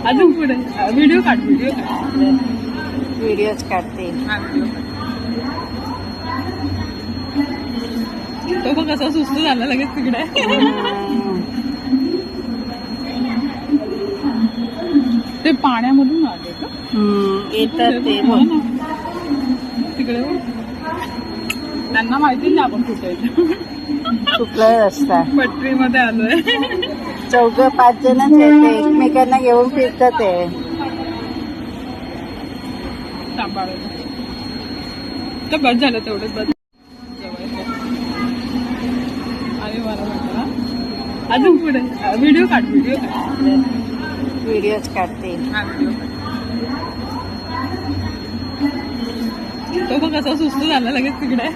अजून पुढे व्हिडिओ काढ व्हिडिओज काढते. तो बघ कसा सुस्त झाला लगेच तिकडे. ते पाण्यामधून आले का येतात ते तिकडे. त्यांना माहिती नाही आपण कुठे कुठला रस्ता. पटरीमध्ये आलोय. 4-5 जणच येते एकमेकांना घेऊन फिरतात ते. सांभाळून तर बस झालं तेवढंच बस. आणि मला म्हटलं अजून पुढे व्हिडिओ काढ व्हिडिओज काढते. तो बघ कसा सुस्त झाला लगेच तिकडे.